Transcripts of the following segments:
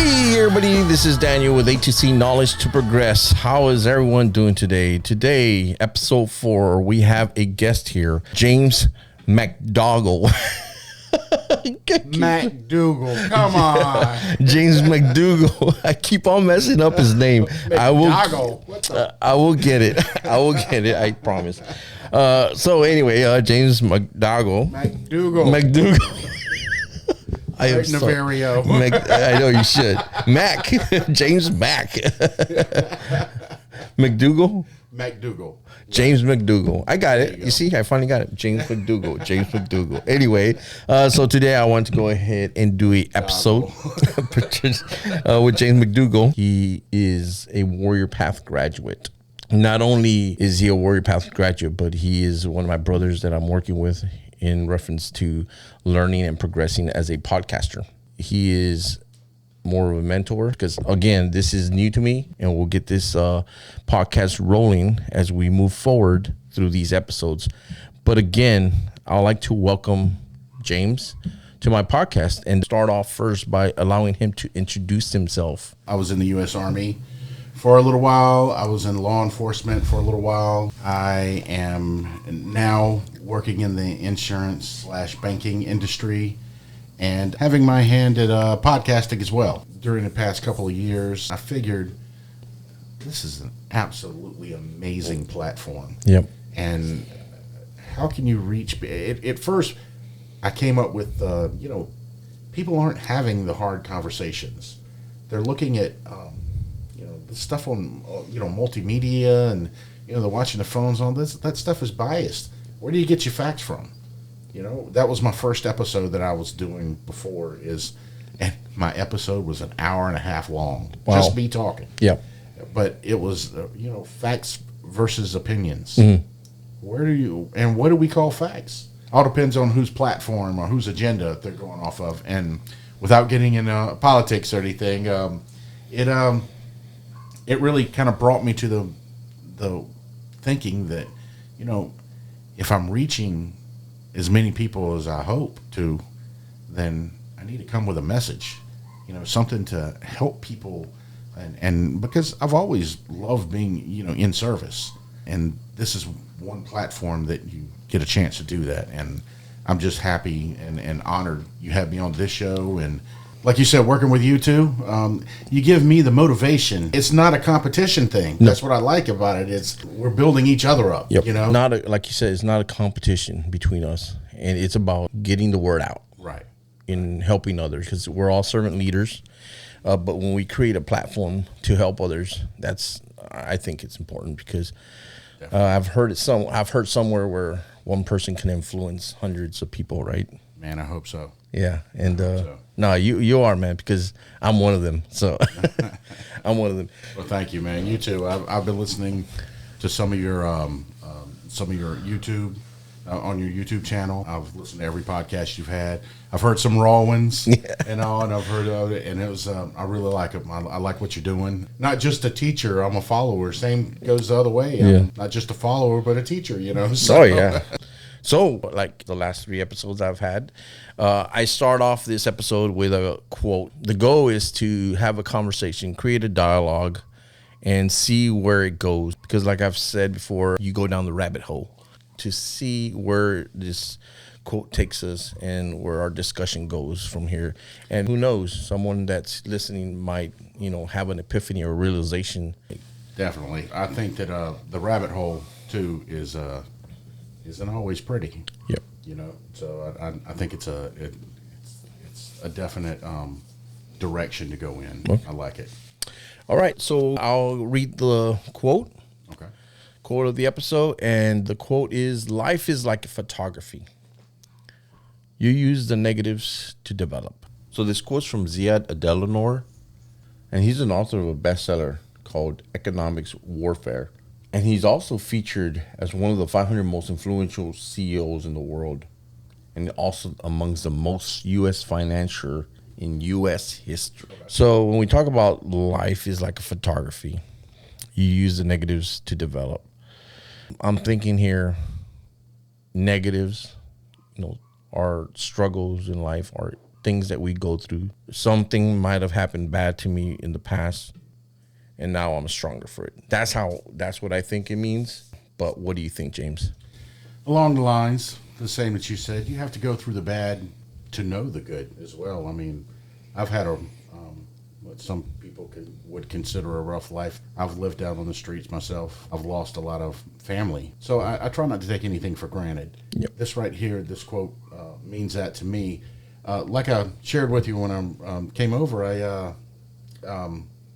Hey everybody, this is Daniel with A2C Knowledge to Progress. How is everyone doing today? Today, episode 4, we have a guest here, James McDougall. McDougall, come on. James McDougall. I keep on messing up his name. I will get it. I promise. So anyway, James McDougall. McDougall. I am Navarro. I know you should. Mac. James Mac. McDougall? James McDougall. I got it. You see, I finally got it. James McDougall. James McDougall. Anyway, so today I want to go ahead and do a episode with James McDougall. He is a Warrior Path graduate. Not only is he a Warrior Path graduate, but he is one of my brothers that I'm working with in reference to learning and progressing as a podcaster. He is more of a mentor because, again, this is new to me, and we'll get this podcast rolling as we move forward through these episodes. But again, I'd like to welcome James to my podcast and start off first by allowing him to introduce himself. I was in the U.S. Army for a little while. I was in law enforcement for a little while. I am now working in the insurance/banking industry and having my hand at podcasting as well. During the past couple of years, I figured this is an absolutely amazing platform. Yep. And how can you reach it? At first, I came up with, people aren't having the hard conversations. They're looking at, the stuff on, multimedia and, they're watching the phones on this. That stuff is biased. Where do you get your facts from? That was my first episode that I was doing before and my episode was an hour and a half long. Wow. Just me talking. Yeah. But it was, facts versus opinions. Mm-hmm. What do we call facts? All depends on whose platform or whose agenda they're going off of. And without getting into politics or anything, it really kind of brought me to the thinking that, if I'm reaching as many people as I hope to, then I need to come with a message, something to help people. And because I've always loved being, in service. And this is one platform that you get a chance to do that. And I'm just happy and honored you have me on this show. And like you said, working with you too, you give me the motivation. It's not a competition thing. No. That's what I like about it. We're building each other up. Yep. Like you said, it's not a competition between us, and it's about getting the word out, right, and helping others, because we're all servant leaders. But when we create a platform to help others, I think it's important, because I've heard somewhere where one person can influence hundreds of people, right? Man, I hope so. Yeah, and no, you are, man, because I'm one of them. So I'm one of them. Well, thank you, man. You too. I've been listening to some of your YouTube on your YouTube channel. I've listened to every podcast you've had. I've heard some raw ones, and I've heard of it, and it was I really like it. I like what you're doing. Not just a teacher, I'm a follower. Same goes the other way. Yeah. I'm not just a follower, but a teacher. So yeah. So, like the last 3 episodes I've had, I start off this episode with a quote. The goal is to have a conversation, create a dialogue, and see where it goes. Because like I've said before, you go down the rabbit hole to see where this quote takes us and where our discussion goes from here. And who knows, someone that's listening might, have an epiphany or realization. Definitely. I think that the rabbit hole, too, isn't always pretty. Yep. So I think it's a definite direction to go in. Okay. I like it. All right, so I'll read the quote. Okay. Quote of the episode, and the quote is: "Life is like a photography. You use the negatives to develop." So this quote's from Ziad Abdelnour, and he's an author of a bestseller called Economics Warfare. And he's also featured as one of the 500 most influential CEOs in the world, and also amongst the most U.S. financier in U.S. history. So when we talk about life is like a photography, you use the negatives to develop. I'm thinking here, negatives, our struggles in life, our things that we go through. Something might have happened bad to me in the past, and now I'm stronger for it. That's what I think it means. But what do you think, James? Along the lines, the same that you said, you have to go through the bad to know the good as well. I mean, I've had what some people would consider a rough life. I've lived out on the streets myself. I've lost a lot of family. So I try not to take anything for granted. Yep. This right here, this quote means that to me. Like I shared with you when I came over, I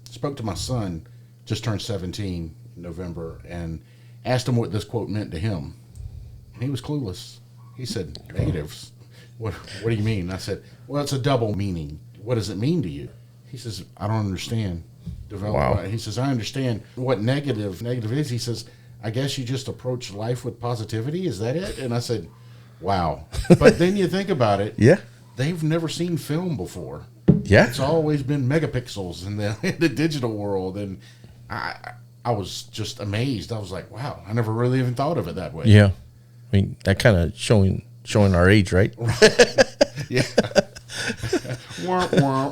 spoke to my son, just turned 17 in November, and asked him what this quote meant to him. And he was clueless. He said, negatives. What do you mean? I said, well, it's a double meaning. What does it mean to you? He says, I don't understand. Wow. He says, I understand what negative is. He says, I guess you just approach life with positivity. Is that it? And I said, wow. But then you think about it. Yeah. They've never seen film before. Yeah. It's always been megapixels in the digital world. And I was just amazed. I was like, wow, I never really even thought of it that way. Yeah. I mean, that kind of showing our age, right? Yeah. Wah, wah.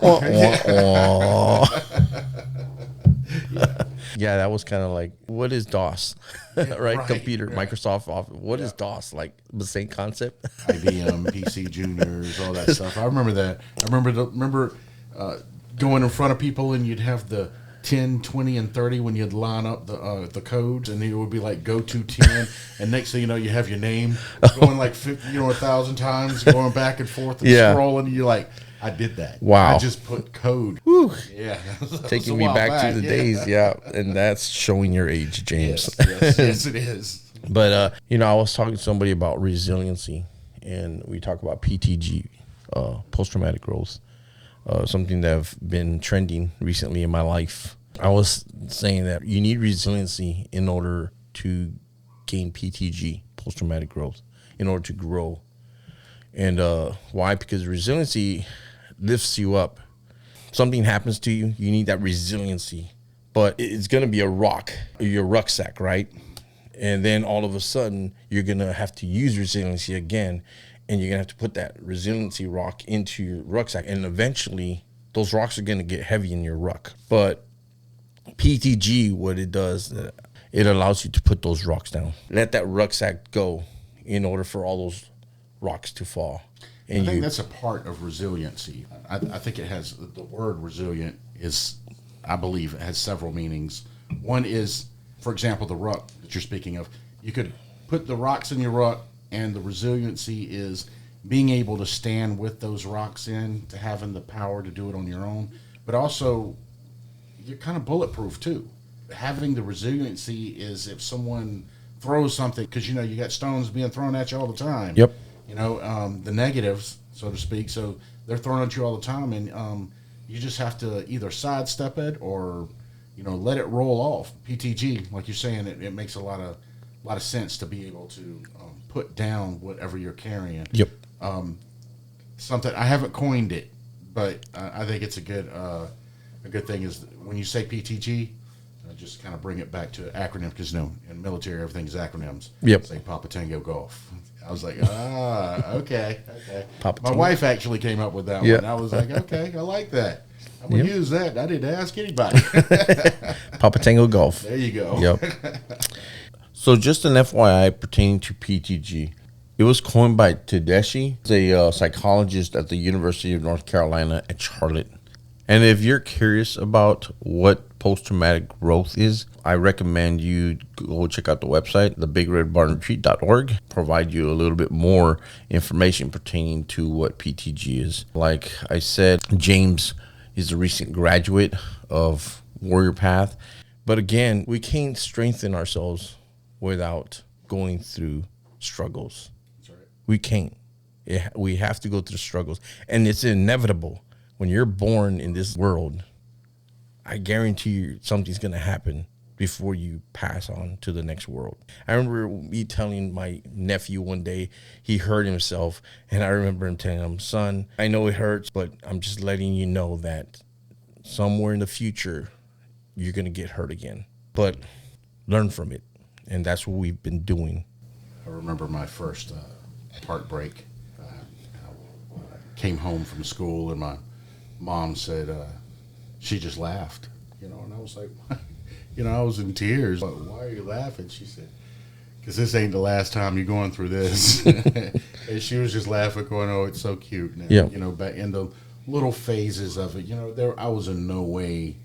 Yeah, that was kind of like, what is DOS? Right? Right. Computer, Microsoft Office. What is DOS? Like the same concept? IBM, PC Juniors, all that stuff. I remember that. I remember going in front of people and you'd have the 10, 20, and 30 when you'd line up the codes, and it would be like go to 10, and next thing you know, you have your name going like 50, 1,000 times, going back and forth and scrolling, and you're like, I did that. Wow. I just put code. Whew. Yeah. Taking me back to the days, yeah. And that's showing your age, James. Yes, it is. But, I was talking to somebody about resiliency, and we talk about PTG, post-traumatic growth, something that have been trending recently in my life. I was saying that you need resiliency in order to gain PTG, post-traumatic growth, in order to grow. And why? Because resiliency lifts you up. Something happens to you, you need that resiliency. But it's going to be a rock, your rucksack, right? And then all of a sudden, you're going to have to use resiliency again, and you're going to have to put that resiliency rock into your rucksack. And eventually, those rocks are going to get heavy in your ruck. But PTG, what it does, it allows you to put those rocks down. Let that rucksack go in order for all those rocks to fall. And I think that's a part of resiliency. I think it has, the word resilient is, I believe, it has several meanings. One is, for example, the ruck that you're speaking of. You could put the rocks in your ruck, and the resiliency is being able to stand with those rocks in, to having the power to do it on your own. But also, you're kind of bulletproof too. Having the resiliency is if someone throws something, because you got stones being thrown at you all the time. Yep. The negatives, so to speak. So they're thrown at you all the time, and you just have to either sidestep it or, let it roll off. PTG, like you're saying, it makes a lot of sense to be able to put down whatever you're carrying. Yep. Something I haven't coined it, but I think it's a good thing is when you say PTG. Just kind of bring it back to acronym, because in military everything's acronyms. Yep. Say Papa Tango Golf. I was like, okay. Papa My Tango. wife actually came up with that Yeah. one. I was like, okay, I like that. I'm gonna Yep. use that. I didn't ask anybody. Papa Tango Golf. There you go. Yep. So just an FYI pertaining to PTG. It was coined by Tedeschi, a psychologist at the University of North Carolina at Charlotte. And if you're curious about what post-traumatic growth is, I recommend you go check out the website, thebigredbarnretreat.org. Provide you a little bit more information pertaining to what PTG is. Like I said, James is a recent graduate of Warrior Path. But again, we can't strengthen ourselves without going through struggles. That's right. We can't. We have to go through struggles. And it's inevitable. When you're born in this world, I guarantee you something's going to happen before you pass on to the next world. I remember me telling my nephew one day, he hurt himself, and I remember him telling him, son, I know it hurts, but I'm just letting you know that somewhere in the future, you're going to get hurt again. But learn from it, and that's what we've been doing. I remember my first heartbreak. came home from school, and my mom said she just laughed, and I was like, I was in tears. Like, why are you laughing? She said, because this ain't the last time you're going through this. And she was just laughing, going, "Oh, it's so cute." Now, back in the little phases of it, I was in no way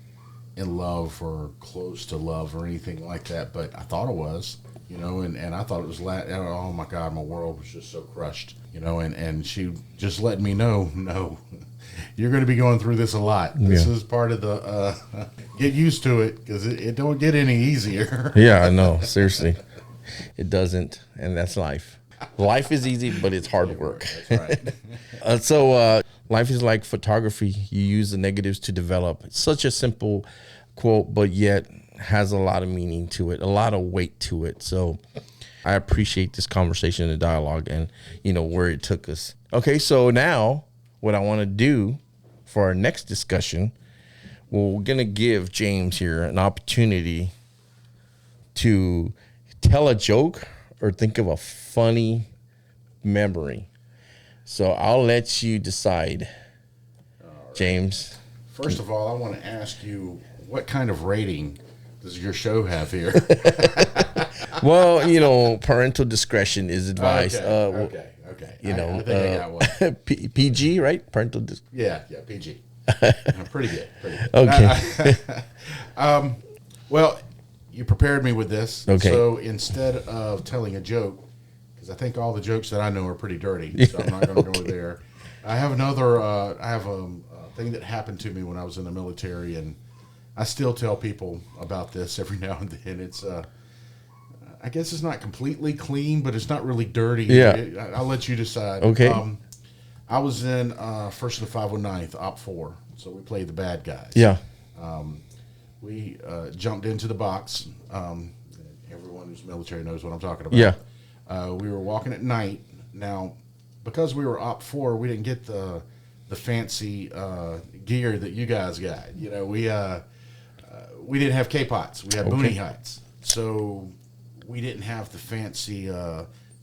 in love or close to love or anything like that, but I thought it was, and I thought it was, oh my God, my world was just so crushed, and she just let me know, no, you're going to be going through this a lot. This is part of the, get used to it, because it don't get any easier. Yeah, I know, seriously. It doesn't, and that's life. Life is easy, but it's hard work. That's right. So life is like photography. You use the negatives to develop. It's such a simple quote, but yet has a lot of meaning to it, a lot of weight to it. So I appreciate this conversation and dialogue and, where it took us. Okay, so now what I want to do for our next discussion, we're going to give James here an opportunity to tell a joke or think of a funny memory. So I'll let you decide, James. First of all, I want to ask you, what kind of rating does your show have here? Well, parental discretion is advised. Okay. I think I got one. PG, right? Yeah, PG. Pretty good. Okay. Well, you prepared me with this. Okay. So instead of telling a joke, because I think all the jokes that I know are pretty dirty, so I'm not going to go there. I have another. I have a thing that happened to me when I was in the military, and I still tell people about this every now and then. It's, I guess it's not completely clean, but it's not really dirty. Yeah. I'll let you decide. Okay. I was in 1st and 509th, Op 4, so we played the bad guys. Yeah. We jumped into the box. Everyone who's military knows what I'm talking about. Yeah. We were walking at night. Now, because we were Op 4, we didn't get the fancy gear that you guys got. We didn't have K-pots. We had boonie hats. So we didn't have the fancy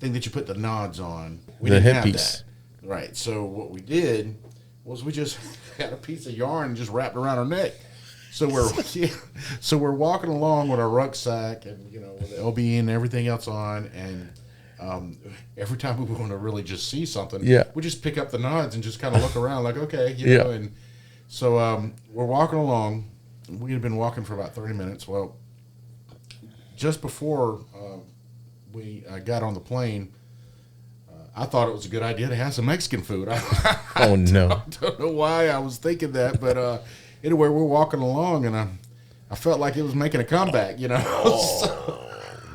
thing that you put the nods on. We the didn't have hippies. that. Right. So what we did was we just had a piece of yarn and just wrapped around our neck. So we're walking along with our rucksack and with the LB and everything else on, and every time we want to really just see something, we just pick up the nods and just kind of look around like, okay, know. And so we're walking along. We had been walking for about 30 minutes. Well, just before we got on the plane, I thought it was a good idea to have some Mexican food. Oh no! I don't know why I was thinking that, but. Anyway, we're walking along, and I felt like it was making a comeback, Oh,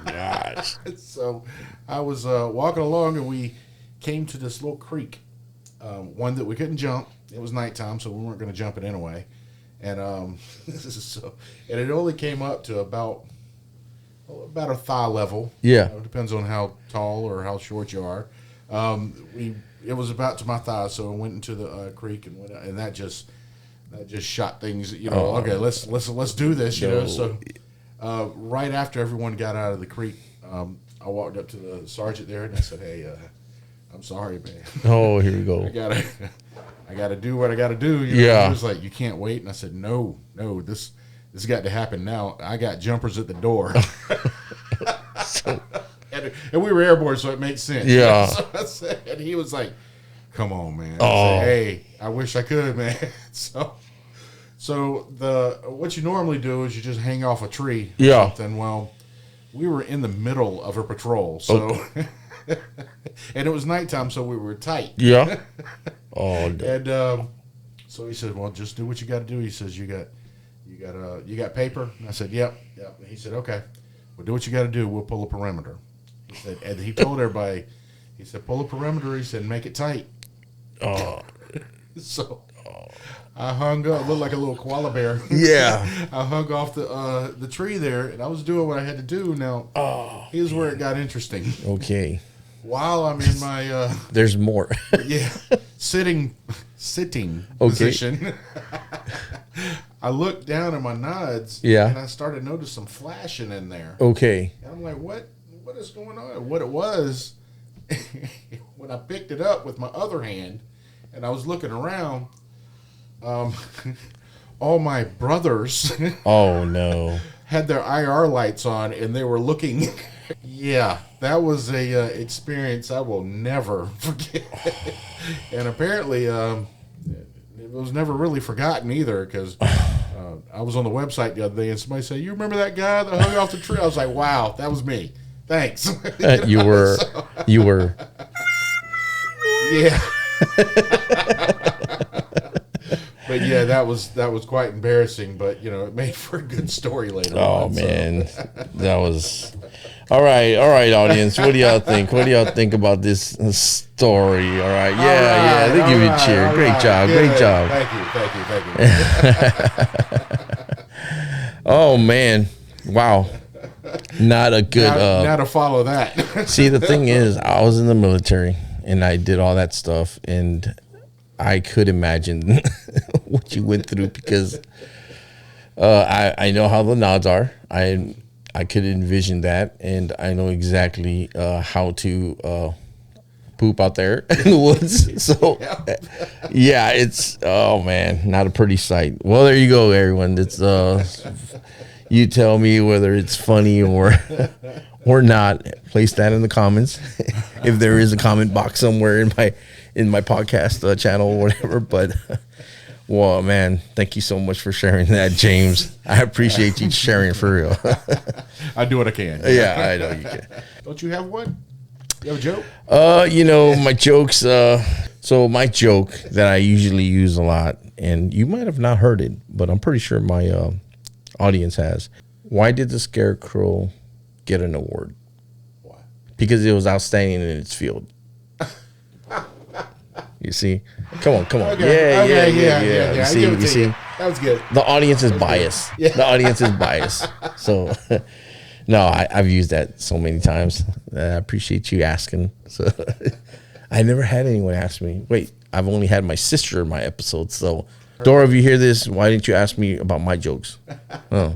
gosh. So I was walking along, and we came to this little creek, one that we couldn't jump. It was nighttime, so we weren't going to jump it anyway. And and it only came up to about a thigh level. Yeah. It depends on how tall or how short you are. It was about to my thighs, so I went into the creek and that just shot things. Okay, let's do this. So right after everyone got out of the creek, I walked up to the sergeant there and I said, "Hey, I'm sorry, man. Oh, here we go. I gotta do what I gotta do." Yeah. He was like, "You can't wait," and I said, "No, this got to happen now. I got jumpers at the door." and we were airborne, so it makes sense. Yeah. So I said, and he was like, "Come on, man." I said, "Hey, I wish I could, man." So what you normally do is you just hang off a tree or something. Well, we were in the middle of a patrol, so and it was nighttime, so we were tight. Yeah. Oh. No. And so he said, "Well, just do what you got to do." He says, "You got paper?" And I said, "Yep." And he said, "Okay, well, do what you got to do. We'll pull a perimeter." He said, and he told everybody, he said, "Pull a perimeter." He said, "Make it tight." Oh. So I hung up, looked like a little koala bear. Yeah. I hung off the tree there, and I was doing what I had to do. Now, here's where it got interesting. Okay. While I'm in my there's more. sitting position, I looked down at my nods. And I started noticing some flashing in there. Okay. And I'm like, what is going on? What it was, when I picked it up with my other hand and I was looking around. All my brothers Oh no. had their IR lights on, and they were looking. Yeah, that was a experience I will never forget. And apparently, it was never really forgotten either, because I was on the website the other day, and somebody said, "You remember that guy that hung off the tree?" I was like, "Wow, that was me. Thanks." You were. Yeah. But yeah, that was quite embarrassing, but it made for a good story later on. Oh man, that was. All right, audience. What do y'all think? What do y'all think about this story? All right, yeah. They give you a cheer. Great job. Thank you. Oh man, wow. Not a good. Now to follow that. See, the thing is, I was in the military and I did all that stuff, and I could imagine what you went through, because I know how the nods are. I could envision that, and I know exactly how to poop out there in the woods. So, yeah, it's, oh man, not a pretty sight. Well, there you go, everyone. It's you tell me whether it's funny or not. Place that in the comments if there is a comment box somewhere in my podcast channel or whatever. But well, man, thank you so much for sharing that, James. I appreciate you sharing for real. I do what I can. Yeah, I know you can. Don't you have one? You have a joke? My jokes. So my joke that I usually use a lot, and you might have not heard it, but I'm pretty sure my audience has. Why did the Scarecrow get an award? Why? Because it was outstanding in its field. You see? Come on. Okay. Yeah. You see? That was good. The audience is biased. Yeah. The audience is biased. So, no, I've used that so many times. I appreciate you asking. So, I never had anyone ask me. Wait, I've only had my sister in my episodes. So, Dora, if you hear this, why didn't you ask me about my jokes? Oh,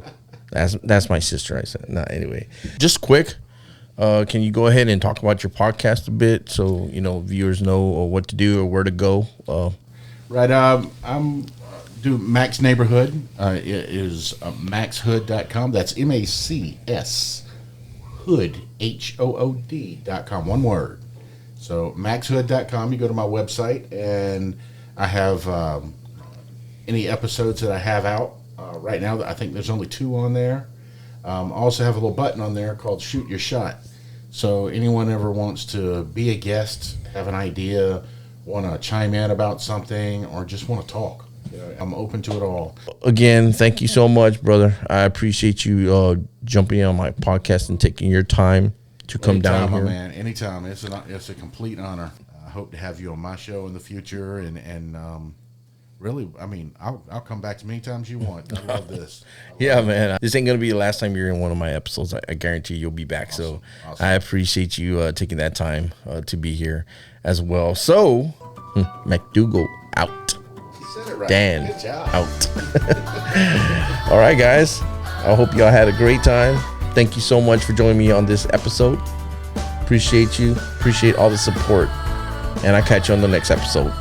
that's my sister. I said. No, anyway, just quick. Can you go ahead and talk about your podcast a bit, so viewers know what to do or where to go? Right. I'm do Max Neighborhood. It is maxhood.com. That's MACS Hood HOOD.com. One word. So maxhood.com. You go to my website, and I have any episodes that I have out right now. I think there's only 2 on there. I also have a little button on there called Shoot Your Shot. So anyone ever wants to be a guest, have an idea, want to chime in about something, or just want to talk, I'm open to it all. Again, thank you so much, brother. I appreciate you jumping on my podcast and taking your time to come down here. Man, anytime. It's a complete honor. I hope to have you on my show in the future, and really, I mean, I'll come back as many times you want. I love this. Yeah, man. This ain't going to be the last time you're in one of my episodes. I guarantee you'll be back. Awesome. So I appreciate you taking that time to be here as well. So, McDougal out. You said it right. Dan Good job. Out. All right, guys. I hope y'all had a great time. Thank you so much for joining me on this episode. Appreciate you. Appreciate all the support. And I'll catch you on the next episode.